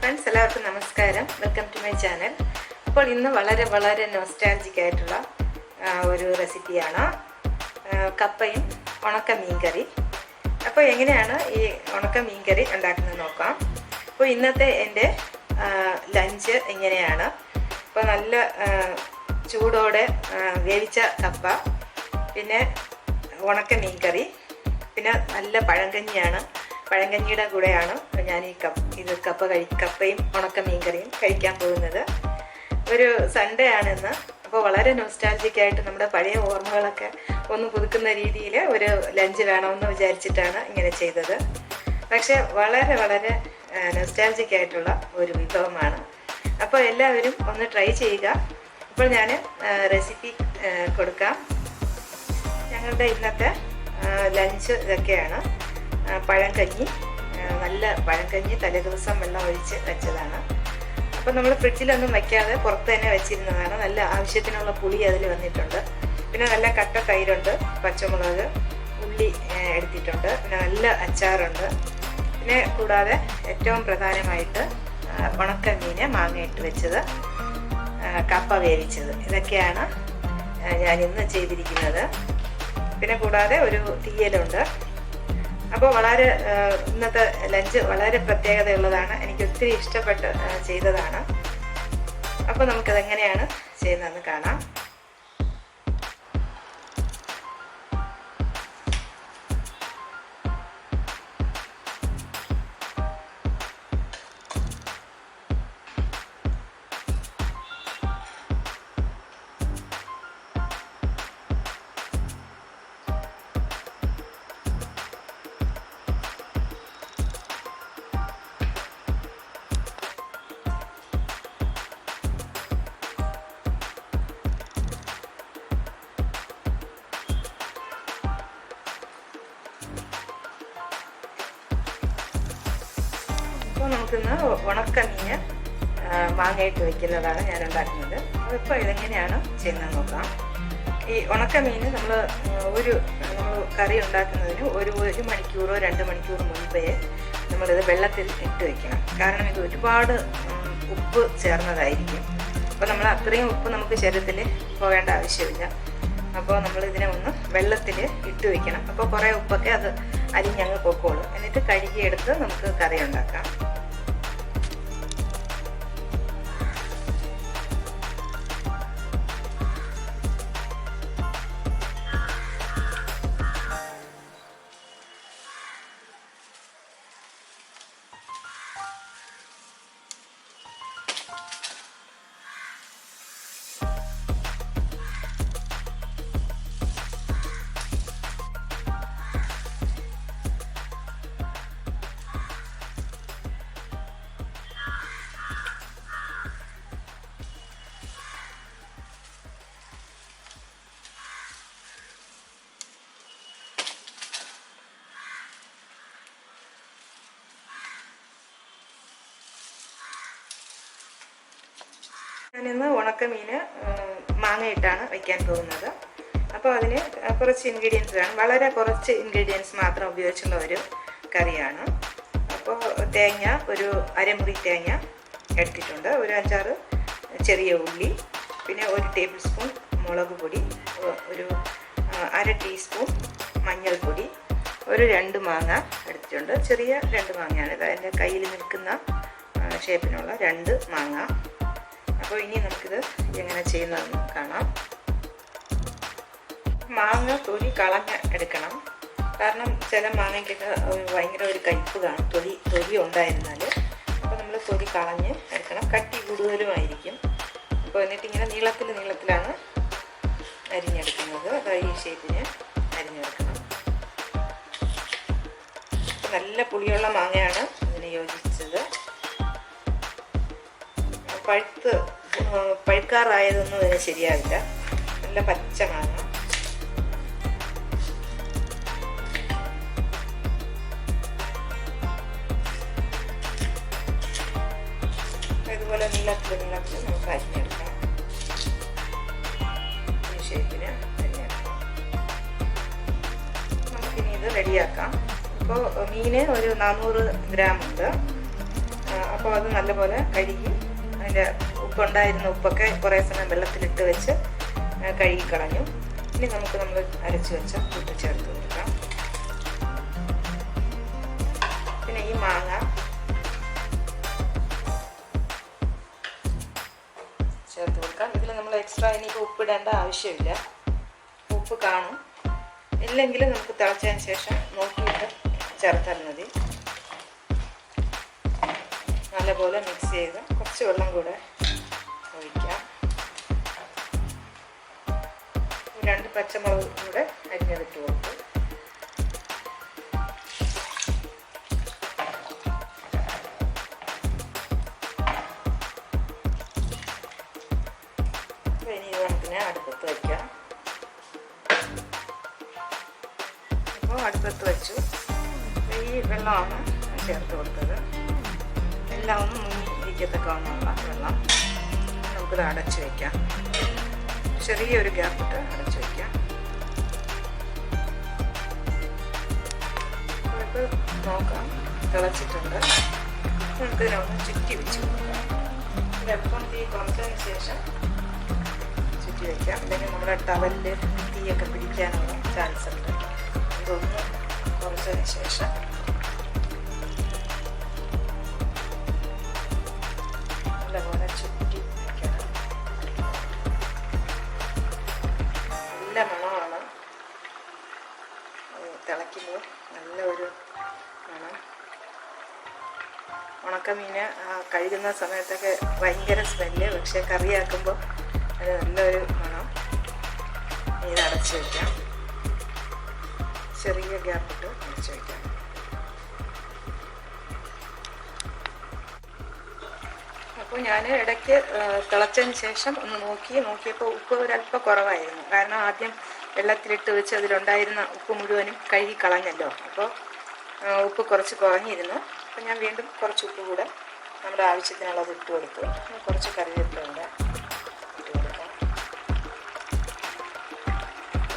Friends എല്ലാവർക്കും നമസ്കാരം. Welcome to my channel. അപ്പോൾ ഇന്ന് വളരെ നോസ്റ്റാൾജിക് ആയിട്ടുള്ള ഒരു റെസിപ്പിയാണ് കപ്പയും ഉണക്കമീൻ കറി. അപ്പോൾ എങ്ങനെയാണ് ഈ ഉണക്കമീൻ കറി ഉണ്ടാക്കുന്നത് നോക്കാം. അപ്പോൾ ഇന്നത്തെ എൻ്റെ ലഞ്ച് ഇങ്ങനെയാണ്. അപ്പോൾ നല്ല ചൂടോടെ വേവിച്ച കപ്പ, പിന്നെ ഉണക്കമീൻ കറി, പിന്നെ നല്ല പഴങ്കഞ്ഞിയാണ്. പഴങ്കഞ്ഞിയുടെ കൂടെയാണ് ഞാൻ ഈ കപ്പയും ഉണക്കമീൻ കറിയും കഴിക്കാൻ പോകുന്നത്. ഒരു സൺഡേ ആണെന്ന്. അപ്പോൾ വളരെ നൊസ്റ്റാൾജിക് ആയിട്ട് നമ്മുടെ പഴയ ഓർമ്മകളൊക്കെ ഒന്ന് പുതുക്കുന്ന രീതിയിൽ ഒരു ലഞ്ച് വേണമെന്ന് വിചാരിച്ചിട്ടാണ് ഇങ്ങനെ ചെയ്തത്. പക്ഷേ വളരെ നൊസ്റ്റാൾജിക് ആയിട്ടുള്ള ഒരു വിഭവമാണ്. അപ്പോൾ എല്ലാവരും ഒന്ന് ട്രൈ ചെയ്യുക. അപ്പോൾ ഞാൻ റെസിപ്പി കൊടുക്കാം. ഞങ്ങളുടെ ഇന്നത്തെ ലഞ്ച് ഇതൊക്കെയാണ്. പഴങ്കഞ്ഞി, നല്ല പഴങ്കഞ്ഞി തലേദിവസം വെള്ളം ഒഴിച്ച് വെച്ചതാണ്. അപ്പോൾ നമ്മൾ ഫ്രിഡ്ജിലൊന്നും വയ്ക്കാതെ പുറത്ത് തന്നെ വെച്ചിരുന്നതാണ്. നല്ല ആവശ്യത്തിനുള്ള പുളി അതിൽ വന്നിട്ടുണ്ട്. പിന്നെ നല്ല കട്ട തൈരുണ്ട്, പച്ചമുളക്, ഉള്ളി എടുത്തിട്ടുണ്ട്, പിന്നെ നല്ല അച്ചാറുണ്ട്. പിന്നെ കൂടാതെ ഏറ്റവും പ്രധാനമായിട്ട് ഉണക്കമീൻ മാങ്ങയിട്ട് വെച്ചത്, കപ്പ വേവിച്ചത്, ഇതൊക്കെയാണ് ഞാനിന്ന് ചെയ്തിരിക്കുന്നത്. പിന്നെ കൂടാതെ ഒരു തീയലുണ്ട്. അപ്പോൾ ഇന്നത്തെ ലഞ്ച് വളരെ പ്രത്യേകതയുള്ളതാണ്. എനിക്ക് ഒത്തിരി ഇഷ്ടപ്പെട്ട് ചെയ്തതാണ്. അപ്പോൾ നമുക്കതെങ്ങനെയാണ് ചെയ്യുന്നതെന്ന് കാണാം. അപ്പോൾ നമുക്കിന്ന് ഉണക്കമീൻ മാങ്ങയിട്ട് വയ്ക്കുന്നതാണ് ഞാൻ ഉണ്ടാക്കുന്നത്. അപ്പോൾ ഇതെങ്ങനെയാണ് ചെയ്യുന്നത് നോക്കാം. ഈ ഉണക്കമീൻ നമ്മൾ കറി ഉണ്ടാക്കുന്നതിന് ഒരു മണിക്കൂറോ 2 മണിക്കൂർ മുൻപേ നമ്മളിത് വെള്ളത്തിൽ ഇട്ട് വയ്ക്കണം. കാരണം ഇത് ഒരുപാട് ഉപ്പ് ചേർന്നതായിരിക്കും. അപ്പോൾ നമ്മൾ അത്രയും ഉപ്പ് നമുക്ക് ശരീരത്തിൽ പോകേണ്ട ആവശ്യമില്ല. അപ്പോൾ നമ്മളിതിനെ ഒന്ന് വെള്ളത്തിൽ ഇട്ട് വയ്ക്കണം. അപ്പോൾ കുറേ ഉപ്പൊക്കെ അത് അരിഞ്ഞങ്ങ് പൊക്കോളും. എന്നിട്ട് കഴുകിയെടുത്ത് നമുക്ക് കറി ഉണ്ടാക്കാം. ഞാനിന്ന് ഉണക്കമീൻ മാങ്ങയിട്ടാണ് വയ്ക്കാൻ പോകുന്നത്. അപ്പോൾ അതിന് കുറച്ച് ഇൻഗ്രീഡിയൻസ് വേണം. വളരെ കുറച്ച് ഇൻഗ്രീഡിയൻസ് മാത്രം ഉപയോഗിച്ചുള്ള ഒരു കറിയാണ്. അപ്പോൾ തേങ്ങ, ഒരു അരമുറി തേങ്ങ എടുത്തിട്ടുണ്ട്, ഒരു 5-6 ചെറിയ ഉള്ളി, പിന്നെ 1 ടേബിൾ സ്പൂൺ മുളക് പൊടി, ഒരു 1/2 ടീസ്പൂൺ മഞ്ഞൾപ്പൊടി, ഒരു 2 മാങ്ങ എടുത്തിട്ടുണ്ട്. ചെറിയ 2 മാങ്ങയാണ്. ഇത് എൻ്റെ കയ്യിൽ നിൽക്കുന്ന ഷേപ്പിനുള്ള 2 മാങ്ങ. അപ്പോൾ ഇനി നമുക്കിത് എങ്ങനെ ചെയ്യുന്നതെന്ന് കാണാം. മാങ്ങ തൊലി കളഞ്ഞ് എടുക്കണം. കാരണം ചില മാങ്ങയ്ക്കൊക്കെ ഭയങ്കര ഒരു കയ്പ്പ് കാണും തൊലി ഉണ്ടായിരുന്നാൽ. അപ്പോൾ നമ്മൾ തൊലി കളഞ്ഞ് എടുക്കണം. കട്ടി കൂടുതലുമായിരിക്കും. അപ്പോൾ എന്നിട്ട് ഇങ്ങനെ നീളത്തിലാണ് അരിഞ്ഞെടുക്കുന്നത്. അതായത് ഈ ഷേപ്പിന് അരിഞ്ഞെടുക്കണം. നല്ല പുളിയുള്ള മാങ്ങയാണ് ഇതിന് യോജിച്ചത്. പഴുക്കാറായതൊന്നും ഇതിന് ശരിയാവില്ല. നല്ല പച്ച മാങ്ങ. ഇതുപോലെ നീളത്തിൽ നമുക്ക് അരിഞ്ഞെടുക്കാം. ഈ ഷേപ്പിന് അരിഞ്ഞെടുക്കാം. നമുക്കിനി ഇത് റെഡിയാക്കാം. അപ്പോൾ മീൻ ഒരു 400 ഗ്രാം ഉണ്ട്. അപ്പോൾ അത് നല്ലപോലെ കഴുകി അതിൻ്റെ ഉപ്പുണ്ടായിരുന്ന ഉപ്പൊക്കെ കുറേ സമയം വെള്ളത്തിലിട്ട് വെച്ച് കഴുകിക്കളഞ്ഞു. ഇനി നമുക്ക് നമ്മൾ അരച്ച് വെച്ച കൂട്ട് ചേർത്ത് കൊടുക്കാം. പിന്നെ ഈ മാങ്ങ ചേർത്ത് കൊടുക്കാം. ഇതിൽ നമ്മൾ എക്സ്ട്രാ ഇനിയിപ്പോൾ ഉപ്പിടേണ്ട ആവശ്യമില്ല, ഉപ്പ് കാണും. ഇല്ലെങ്കിൽ നമുക്ക് തിളച്ചതിന് ശേഷം നോക്കിയിട്ട് ചേർത്താൽ മതി. നല്ലപോലെ മിക്സ് ചെയ്ത് കുറച്ച് വെള്ളം കൂടെ ഒഴിക്കാം. 2 പച്ചമുളക് കൂടെ അരിഞ്ഞതിട്ട് കൊടുക്കും. ഇനി ഇത് നമുക്കിനെ അടുപ്പത്ത് വയ്ക്കാം. അപ്പോൾ അടുപ്പത്ത് വെച്ചു. ഈ വെള്ളമാണ് ചേർത്ത് കൊടുത്തത്. എല്ലാം ഒന്ന് മുങ്ങിയിരിക്കത്തക്കവണ്ണമുള്ള വെള്ളം. നമുക്കിത് അടച്ച് വയ്ക്കാം. ചെറിയൊരു ഗ്യാപ്പിട്ട് അടച്ച് വയ്ക്കാം. അപ്പോൾ നോക്കാം, തിളച്ചിട്ടുണ്ട്. നമുക്കിതിനൊന്ന് ചുറ്റി വെച്ച് കൊടുക്കാം. ഇതെപ്പം തീ കുറച്ചതിന് ശേഷം ചുറ്റി വയ്ക്കാം. അല്ലെങ്കിൽ നമ്മുടെ ടവലിൽ തീയൊക്കെ പിടിക്കാനുള്ള ചാൻസ് ഉണ്ട്. ഇതൊന്ന് കുറച്ചതിന് ശേഷം നല്ലപോലെ ചുറ്റി വയ്ക്കണം. നല്ല മണമാണ് തിളയ്ക്കുമ്പോൾ, നല്ല ഒരു മണം. ഉണക്കമീൻ കഴുകുന്ന സമയത്തൊക്കെ ഭയങ്കര സ്മെല്ല്, പക്ഷെ കറിയാക്കുമ്പോൾ അത് നല്ലൊരു മണം. ഇത് അടച്ച് വയ്ക്കാം. ചെറിയ ഗ്യാപ്പിട്ട് അടച്ച് വയ്ക്കാം. അപ്പോൾ ഞാൻ ഇടയ്ക്ക് തിളച്ചതിന് ശേഷം ഒന്ന് നോക്കിയപ്പോൾ ഉപ്പ് ഒരല്പം കുറവായിരുന്നു. കാരണം ആദ്യം വെള്ളത്തിലിട്ട് വെച്ച് അതിലുണ്ടായിരുന്ന ഉപ്പ് മുഴുവനും കഴുകി കളഞ്ഞല്ലോ. അപ്പോൾ ഉപ്പ് കുറച്ച് കുറഞ്ഞിരുന്നു. അപ്പോൾ ഞാൻ വീണ്ടും കുറച്ച് ഉപ്പ് കൂടെ നമ്മുടെ ആവശ്യത്തിനുള്ളത് ഇട്ട് കൊടുത്തു. കുറച്ച് കറിവേപ്പില കൂടെ ഇട്ട് കൊടുക്കാം.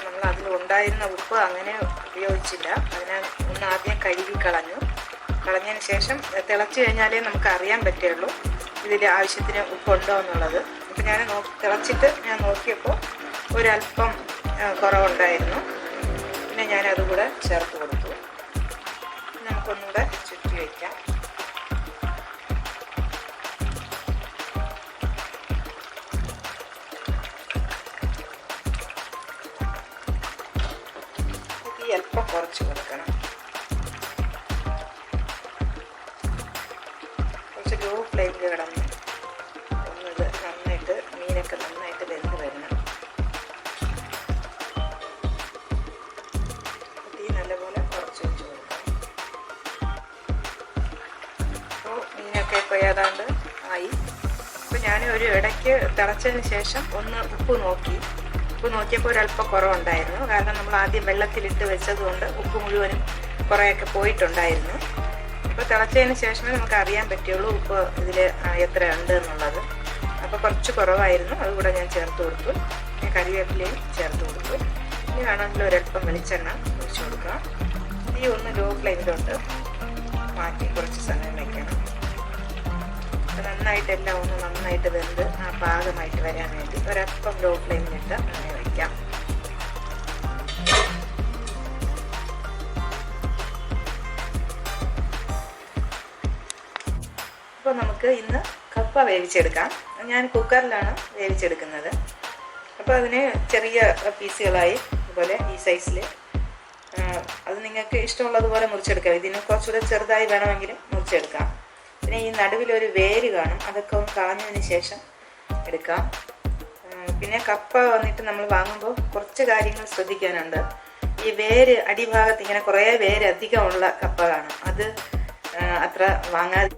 നമ്മൾ അതിലുണ്ടായിരുന്ന ഉപ്പ് അങ്ങനെ ഉപയോഗിച്ചില്ല. അതിനെ ഒന്ന് ആദ്യം കഴുകി കളഞ്ഞതിന് ശേഷം തിളച്ച് കഴിഞ്ഞാലേ നമുക്ക് അറിയാൻ പറ്റുള്ളൂ ഇതിൽ ആവശ്യത്തിന് ഉപ്പുണ്ടോ എന്നുള്ളത്. അപ്പോൾ ഞാൻ തിളച്ചിട്ട് ഞാൻ നോക്കിയപ്പോൾ ഒരല്പം കുറവുണ്ടായിരുന്നു. പിന്നെ ഞാനതുകൂടെ ചേർത്ത് കൊടുത്തു. നമുക്കൊന്നുകൂടെ ചുറ്റി വയ്ക്കാം. ഈ അല്പം കുറച്ച് കൊടുക്കണം. കുറച്ച് ലോ ഫ്ലെയിമിൽ കിടന്ന് ഒന്നത് നന്നായിട്ട് മീനൊക്കെ നന്നായിട്ട് വെന്ത് വരണം. തീ നല്ലപോലെ കുറച്ച് വെച്ച് കൊടുക്കാം. അപ്പോൾ മീനൊക്കെ ഇപ്പോൾ ഏതാണ്ട് ആയി. അപ്പോൾ ഞാൻ ഒരു ഇടയ്ക്ക് തിളച്ചതിന് ശേഷം ഒന്ന് ഉപ്പ് നോക്കിയപ്പോൾ ഒരല്പം കുറവുണ്ടായിരുന്നു. കാരണം നമ്മൾ ആദ്യം വെള്ളത്തിലിട്ട് വെച്ചതുകൊണ്ട് ഉപ്പ് മുഴുവനും കുറേയൊക്കെ പോയിട്ടുണ്ടായിരുന്നു. അപ്പോൾ തിളച്ചതിന് ശേഷമേ നമുക്ക് അറിയാൻ പറ്റുള്ളൂ ഉപ്പ് ഇതിൽ എത്ര ഉണ്ട് എന്നുള്ളത്. അപ്പോൾ കുറച്ച് കുറവായിരുന്നു, അതുകൂടെ ഞാൻ ചേർത്ത് കൊടുത്തു. ഞാൻ കറിവേപ്പിലയും ചേർത്ത് കൊടുത്തു. ഇനി വേണമെങ്കിൽ ഒരല്പം വെളിച്ചെണ്ണ ഒഴിച്ച് കൊടുക്കാം. ഈ ഒന്ന് ലോ ഫ്ലെയിമിലോട്ട് മാറ്റി കുറച്ച് സമയം വയ്ക്കണം. നന്നായിട്ടെല്ലാം ഒന്ന് നന്നായിട്ട് വെന്ത് പാകമായിട്ട് വരാൻ വേണ്ടി ഒരല്പം ലോ ഫ്ലെയിമിലിട്ട് അങ്ങനെ വയ്ക്കാം. അപ്പോൾ നമുക്ക് ഇന്ന് കപ്പ വേവിച്ചെടുക്കാം. ഞാൻ കുക്കറിലാണ് വേവിച്ചെടുക്കുന്നത്. അപ്പോൾ അതിന് ചെറിയ പീസുകളായി ഇതുപോലെ ഈ സൈസിൽ അത് നിങ്ങൾക്ക് ഇഷ്ടമുള്ളതുപോലെ മുറിച്ചെടുക്കാം. ഇതിന് കുറച്ചുകൂടെ ചെറുതായി വേണമെങ്കിൽ മുറിച്ചെടുക്കാം. പിന്നെ ഈ നടുവിലൊരു വേര് കാണും, അതൊക്കെ ഒന്ന് കളഞ്ഞതിന് ശേഷം എടുക്കാം. പിന്നെ കപ്പ വന്നിട്ട് നമ്മൾ വാങ്ങുമ്പോൾ കുറച്ച് കാര്യങ്ങൾ ശ്രദ്ധിക്കാനുണ്ട്. ഈ വേര് അടിഭാഗത്ത് ഇങ്ങനെ കുറേ വേര് അധികമുള്ള കപ്പ കാണും, അത് അത്ര വാങ്ങാതെ